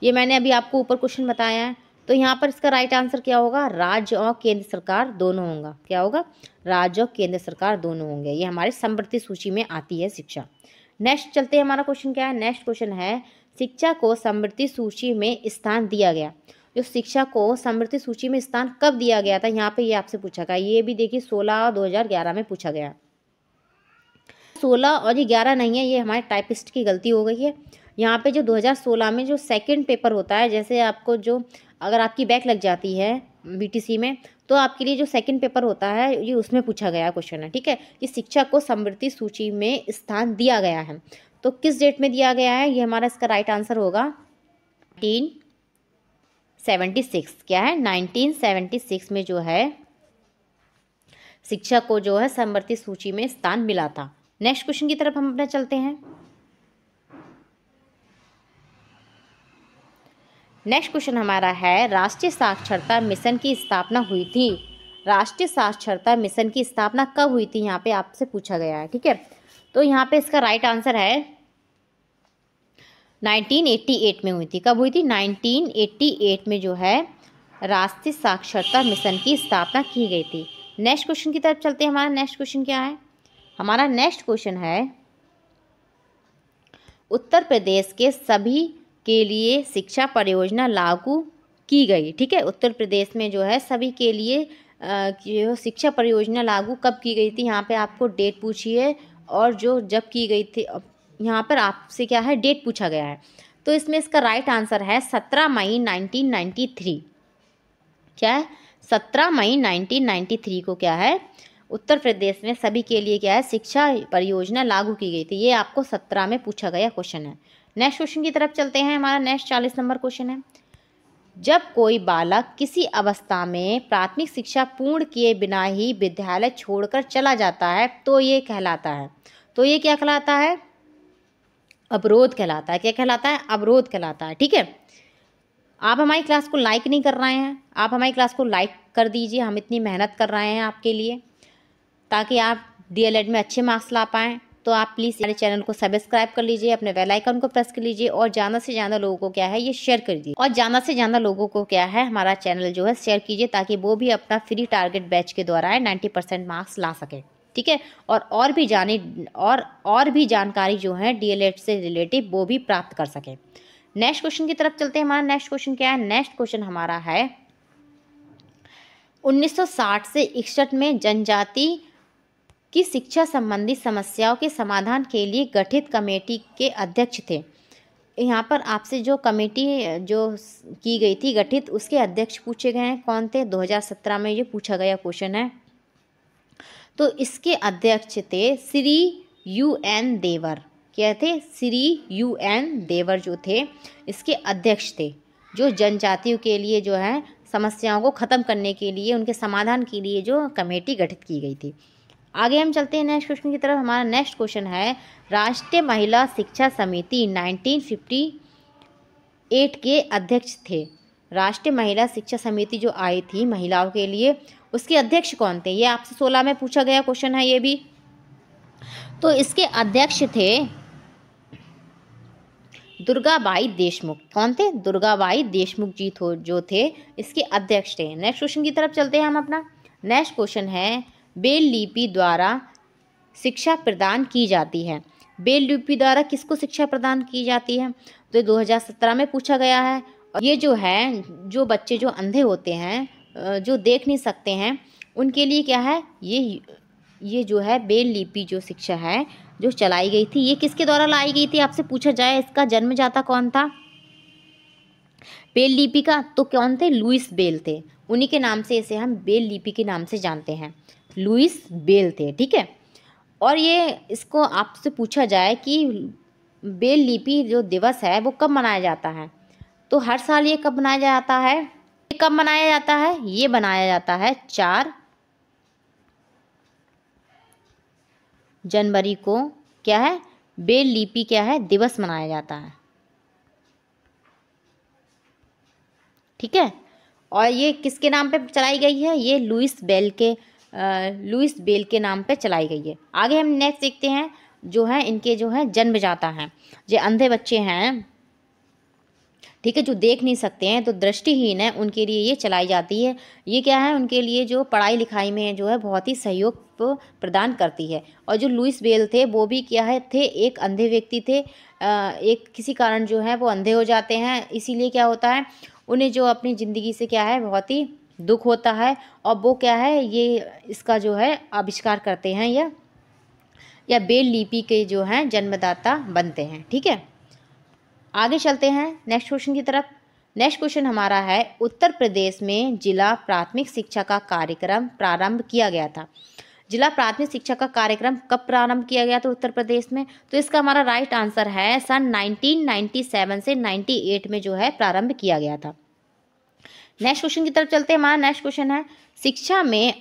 ये मैंने अभी आपको ऊपर क्वेश्चन बताया है। तो यहाँ पर इसका राइट आंसर क्या होगा? राज्य और केंद्र सरकार दोनों होगा। क्या होगा? राज्य और केंद्र सरकार दोनों होंगे। ये हमारी समवर्ती सूची में आती है शिक्षा। नेक्स्ट चलते हैं। हमारा क्वेश्चन क्या है? नेक्स्ट क्वेश्चन है शिक्षा को समवर्ती सूची में स्थान दिया गया। जो शिक्षा को समवर्ती सूची में स्थान कब दिया गया था, यहाँ पे ये आपसे पूछा गया। ये भी देखिए 16 और 2011 में पूछा गया। 16 और ये 11 नहीं है, ये हमारे टाइपिस्ट की गलती हो गई है। यहाँ पे जो 2016 में जो सेकंड पेपर होता है, जैसे आपको जो अगर आपकी बैक लग जाती है बीटीसी में, तो आपके लिए जो सेकंड पेपर होता है ये उसमें पूछा गया क्वेश्चन है। ठीक है, कि शिक्षा को समवर्ती सूची में स्थान दिया गया है, तो किस डेट में दिया गया है? ये हमारा इसका राइट आंसर होगा 1976। क्या है? 1976 में जो है शिक्षा को जो है समवर्ती सूची में स्थान मिला था। नेक्स्ट क्वेश्चन की तरफ हम अपना चलते हैं। नेक्स्ट क्वेश्चन हमारा है राष्ट्रीय साक्षरता मिशन की स्थापना हुई थी। राष्ट्रीय साक्षरता मिशन की स्थापना कब हुई थी? यहाँ पे आपसे पूछा गया है। ठीक है, तो यहाँ पे इसका राइट आंसर है 1988 में हुई थी। कब हुई थी? 1988 में जो है राष्ट्रीय साक्षरता मिशन की स्थापना की गई थी। नेक्स्ट क्वेश्चन की तरफ चलते हैं। हमारा नेक्स्ट क्वेश्चन क्या है? हमारा नेक्स्ट क्वेश्चन है उत्तर प्रदेश के सभी के लिए शिक्षा परियोजना लागू की गई। ठीक है, उत्तर प्रदेश में जो है सभी के लिए जो शिक्षा परियोजना लागू कब की गई थी? यहाँ पे आपको डेट पूछी है और जो जब की गई थी यहाँ पर आपसे क्या है? डेट पूछा गया है। तो इसमें इसका राइट आंसर है 17 मई 1993। क्या है? 17 मई 1993 को क्या है उत्तर प्रदेश में सभी के लिए क्या है शिक्षा परियोजना लागू की गई थी। ये आपको 17 में पूछा गया क्वेश्चन है। नेक्स्ट क्वेश्चन की तरफ चलते हैं। हमारा नेक्स्ट 40 नंबर क्वेश्चन है जब कोई बालक किसी अवस्था में प्राथमिक शिक्षा पूर्ण किए बिना ही विद्यालय छोड़कर चला जाता है तो ये कहलाता है। तो ये क्या कहलाता है? अवरोध कहलाता है। क्या कहलाता है? अवरोध कहलाता है। ठीक है, आप हमारी क्लास को लाइक नहीं कर रहे हैं, आप हमारी क्लास को लाइक कर दीजिए। हम इतनी मेहनत कर रहे हैं आपके लिए ताकि आप डीएलएड में अच्छे मार्क्स ला पाएँ। तो आप प्लीज़ हमारे चैनल को सब्सक्राइब कर लीजिए, अपने बेल आइकन को प्रेस कर लीजिए और ज़्यादा से ज़्यादा लोगों को क्या है ये शेयर कर दीजिए। और ज़्यादा से ज़्यादा लोगों को क्या है हमारा चैनल जो है शेयर कीजिए ताकि वो भी अपना फ्री टारगेट बैच के द्वारा 90% मार्क्स ला सके। ठीक है, और भी जानकारी जो है डीएलएड से रिलेटिव वो भी प्राप्त कर सके। नेक्स्ट क्वेश्चन की तरफ चलते हैं। हमारा नेक्स्ट क्वेश्चन क्या है? नेक्स्ट क्वेश्चन हमारा है 1960 से 61 में जनजाति की शिक्षा संबंधी समस्याओं के समाधान के लिए गठित कमेटी के अध्यक्ष थे। यहाँ पर आपसे जो कमेटी जो की गई थी गठित, उसके अध्यक्ष पूछे गए हैं। कौन थे? 2017 में ये पूछा गया क्वेश्चन है। तो इसके अध्यक्ष थे श्री UN देवर। क्या थे? श्री UN देवर जो थे इसके अध्यक्ष थे, जो जनजातियों के लिए जो है समस्याओं को ख़त्म करने के लिए, उनके समाधान के लिए जो कमेटी गठित की गई थी। आगे हम चलते हैं नेक्स्ट क्वेश्चन की तरफ। हमारा नेक्स्ट क्वेश्चन है राष्ट्रीय महिला शिक्षा समिति 1958 के अध्यक्ष थे। राष्ट्रीय महिला शिक्षा समिति जो आई थी महिलाओं के लिए, उसके अध्यक्ष कौन थे? ये आपसे 16 में पूछा गया क्वेश्चन है ये भी। तो इसके अध्यक्ष थे दुर्गाबाई देशमुख। कौन थे? दुर्गाबाई देशमुख जी जो थे इसके अध्यक्ष थे। नेक्स्ट क्वेश्चन की तरफ चलते हैं हम अपना। नेक्स्ट क्वेश्चन है ब्रेल लिपि द्वारा शिक्षा प्रदान की जाती है। ब्रेल लिपि द्वारा किसको शिक्षा प्रदान की जाती है? तो 2017 में पूछा गया है। और ये जो है जो बच्चे जो अंधे होते हैं, जो देख नहीं सकते हैं, उनके लिए क्या है ये जो है ब्रेल लिपि जो शिक्षा है जो चलाई गई थी, ये किसके द्वारा लाई गई थी? आपसे पूछा जाए इसका जन्मदाता कौन था ब्रेल लिपि का? तो कौन थे? लुईस ब्रेल थे। उन्हीं के नाम से इसे हम ब्रेल लिपि के नाम से जानते हैं। लुईस ब्रेल थे। ठीक है, और ये इसको आपसे पूछा जाए कि ब्रेल लिपि जो दिवस है वो कब मनाया जाता है, तो हर साल ये कब मनाया जाता है? ये कब मनाया जाता है? ये बनाया जाता है 4 जनवरी को। क्या है? ब्रेल लिपि क्या है दिवस मनाया जाता है। ठीक है, और ये किसके नाम पे चलाई गई है? ये लुइस बेल के नाम पे चलाई गई है। आगे हम नेक्स्ट देखते हैं, जो है इनके जो है जन्मदाता हैं, जो अंधे बच्चे हैं, ठीक है, जो देख नहीं सकते हैं, तो दृष्टिहीन है, उनके लिए ये चलाई जाती है। ये क्या है, उनके लिए जो पढ़ाई लिखाई में जो है बहुत ही सहयोग प्रदान करती है। और जो लुइस बेल थे वो भी क्या है थे, एक अंधे व्यक्ति थे। एक किसी कारण जो है वो अंधे हो जाते हैं, इसीलिए क्या होता है, उन्हें जो अपनी ज़िंदगी से क्या है बहुत ही दुख होता है, और वो क्या है ये इसका जो है आविष्कार करते हैं, या बेल लिपि के जो हैं जन्मदाता बनते हैं। ठीक है, आगे चलते हैं नेक्स्ट क्वेश्चन की तरफ। नेक्स्ट क्वेश्चन हमारा है, उत्तर प्रदेश में जिला प्राथमिक शिक्षा का कार्यक्रम प्रारंभ किया गया था। जिला प्राथमिक शिक्षा का कार्यक्रम कब प्रारंभ किया गया था उत्तर प्रदेश में? तो इसका हमारा राइट आंसर है सन 1997 से 98 में जो है प्रारंभ किया गया था। नेक्स्ट क्वेश्चन की तरफ चलते हैं। हमारा नेक्स्ट क्वेश्चन है, शिक्षा में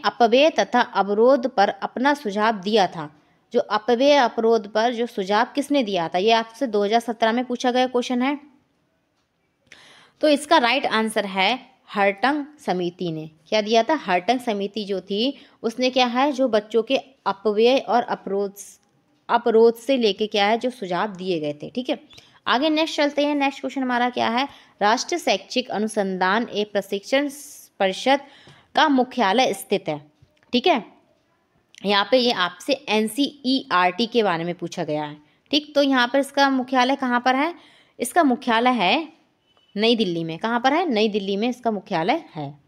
अपव्यय तथा अवरोध पर अपना सुझाव दिया था। जो अपव्यय अवरोध पर जो सुझाव किसने दिया था? ये आपसे 2017 में पूछा गया क्वेश्चन है। तो इसका राइट आंसर है हर्टंग समिति ने। क्या दिया था? हर्टंग समिति जो थी उसने क्या है, जो बच्चों के अपव्यय और अपरोध से लेके क्या है जो सुझाव दिए गए थे। ठीक है, आगे नेक्स्ट चलते हैं। नेक्स्ट क्वेश्चन हमारा क्या है, राष्ट्रीय शैक्षिक अनुसंधान एवं प्रशिक्षण परिषद का मुख्यालय स्थित है। ठीक है, यहाँ पे ये आपसे NCERT के बारे में पूछा गया है। ठीक, तो यहाँ पर इसका मुख्यालय कहाँ पर है? इसका मुख्यालय है नई दिल्ली में। कहाँ पर है? नई दिल्ली में इसका मुख्यालय है।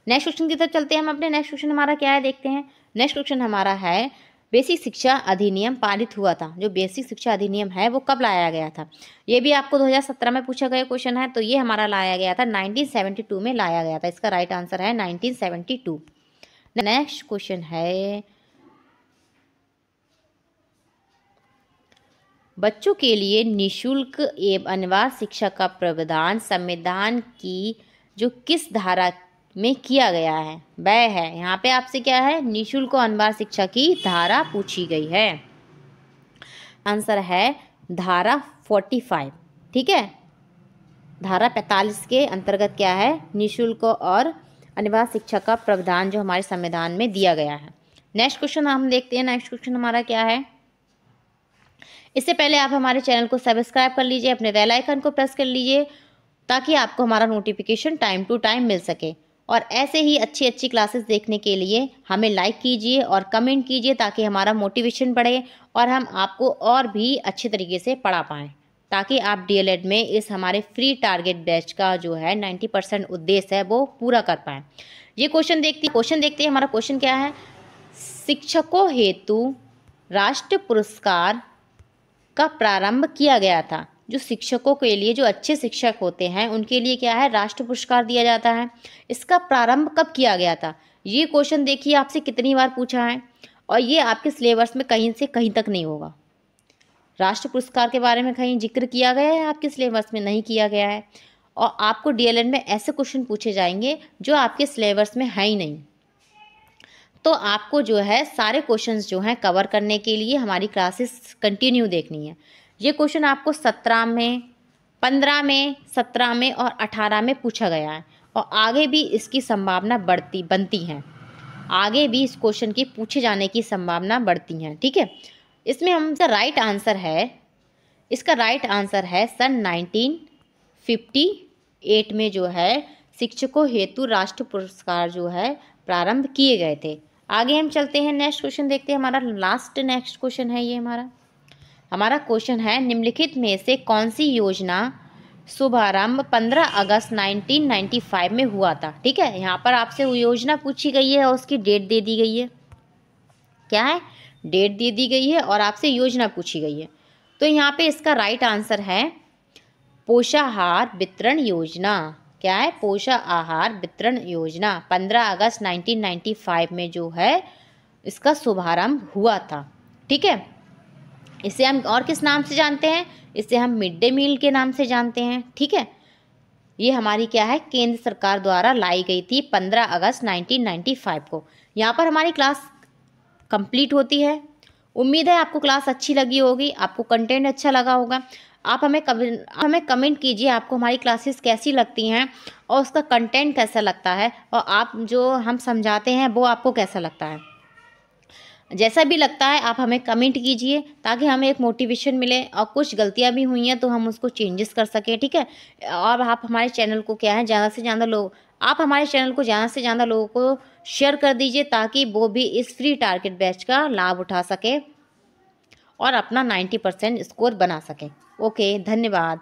नेक्स्ट क्वेश्चन की तरफ चलते हैं हम अपने। नेक्स्ट क्वेश्चन हमारा क्या है देखते हैं। नेक्स्ट क्वेश्चन हमारा है, बेसिक शिक्षा अधिनियम पारित हुआ था। जो बेसिक शिक्षा अधिनियम है वो कब लाया गया था? ये भी आपको 2017 में पूछा गया क्वेश्चन है। तो ये हमारा लाया गया था 1972 में लाया गया था। इसका राइट आंसर है 1972। नेक्स्ट क्वेश्चन है, बच्चों के लिए निःशुल्क एवं अनिवार्य शिक्षा का प्रावधान संविधान की जो किस धारा में किया गया है? वह है, यहाँ पे आपसे क्या है, निःशुल्क और अनिवार्य शिक्षा की धारा पूछी गई है। आंसर है धारा 45। ठीक है, धारा 45 के अंतर्गत क्या है, निःशुल्क और अनिवार्य शिक्षा का प्रावधान जो हमारे संविधान में दिया गया है। नेक्स्ट क्वेश्चन हम देखते हैं। नेक्स्ट क्वेश्चन हमारा क्या है, इससे पहले आप हमारे चैनल को सब्सक्राइब कर लीजिए, अपने बेल आइकन को प्रेस कर लीजिए ताकि आपको हमारा नोटिफिकेशन टाइम टू टाइम मिल सके। और ऐसे ही अच्छी अच्छी क्लासेस देखने के लिए हमें लाइक कीजिए और कमेंट कीजिए ताकि हमारा मोटिवेशन बढ़े और हम आपको और भी अच्छे तरीके से पढ़ा पाएँ, ताकि आप DLED में इस हमारे फ्री टारगेट बैच का जो है 90% उद्देश्य है वो पूरा कर पाएँ। ये क्वेश्चन देखते हैं। हमारा क्वेश्चन क्या है, शिक्षकों हेतु राष्ट्रीय पुरस्कार का प्रारंभ किया गया था। जो शिक्षकों के लिए, जो अच्छे शिक्षक होते हैं उनके लिए क्या है, राष्ट्रीय पुरस्कार दिया जाता है। इसका प्रारंभ कब किया गया था? ये क्वेश्चन देखिए आपसे कितनी बार पूछा है, और ये आपके सिलेबस में कहीं से कहीं तक नहीं होगा। राष्ट्रीय पुरस्कार के बारे में कहीं जिक्र किया गया है आपके सिलेबस में? नहीं किया गया है। और आपको DLED में ऐसे क्वेश्चन पूछे जाएंगे जो आपके सिलेबस में है ही नहीं। तो आपको जो है सारे क्वेश्चंस जो हैं कवर करने के लिए हमारी क्लासेस कंटिन्यू देखनी है। ये क्वेश्चन आपको 17 में, 15 में, 17 में और 18 में पूछा गया है, और आगे भी इसकी संभावना बनती है। आगे भी इस क्वेश्चन की पूछे जाने की संभावना बढ़ती है। ठीक है, इसमें हमसे राइट आंसर है, इसका राइट आंसर है सन 1958 में जो है शिक्षकों हेतु राष्ट्रीय पुरस्कार जो है प्रारंभ किए गए थे। आगे हम चलते हैं, नेक्स्ट क्वेश्चन देखते हैं। हमारा लास्ट नेक्स्ट क्वेश्चन है, ये हमारा क्वेश्चन है, निम्नलिखित में से कौन सी योजना शुभारंभ 15 अगस्त 1995 में हुआ था? ठीक है, यहाँ पर आपसे योजना पूछी गई है और उसकी डेट दे दी गई है। क्या है? डेट दे दी गई है और आपसे योजना पूछी गई है। तो यहाँ पे इसका राइट आंसर है पोषाहार वितरण योजना। क्या है? पोषाहार वितरण योजना 15 अगस्त 1995 में जो है इसका शुभारंभ हुआ था। ठीक है, इसे हम और किस नाम से जानते हैं? इसे हम मिड डे मील के नाम से जानते हैं। ठीक है, ये हमारी क्या है, केंद्र सरकार द्वारा लाई गई थी 15 अगस्त 1995 को। यहाँ पर हमारी क्लास कंप्लीट होती है। उम्मीद है आपको क्लास अच्छी लगी होगी, आपको कंटेंट अच्छा लगा होगा। आप हमें कमेंट कीजिए आपको हमारी क्लासेस कैसी लगती हैं और उसका कंटेंट कैसा लगता है, और आप जो हम समझाते हैं वो आपको कैसा लगता है। जैसा भी लगता है आप हमें कमेंट कीजिए ताकि हमें एक मोटिवेशन मिले, और कुछ गलतियां भी हुई हैं तो हम उसको चेंजेस कर सकें, ठीक है। और आप हमारे चैनल को क्या है ज़्यादा से ज़्यादा लोग आप हमारे चैनल को ज़्यादा से ज़्यादा लोगों को शेयर कर दीजिए ताकि वो भी इस फ्री टारगेट बैच का लाभ उठा सके और अपना 90% स्कोर बना सके। ओके, धन्यवाद।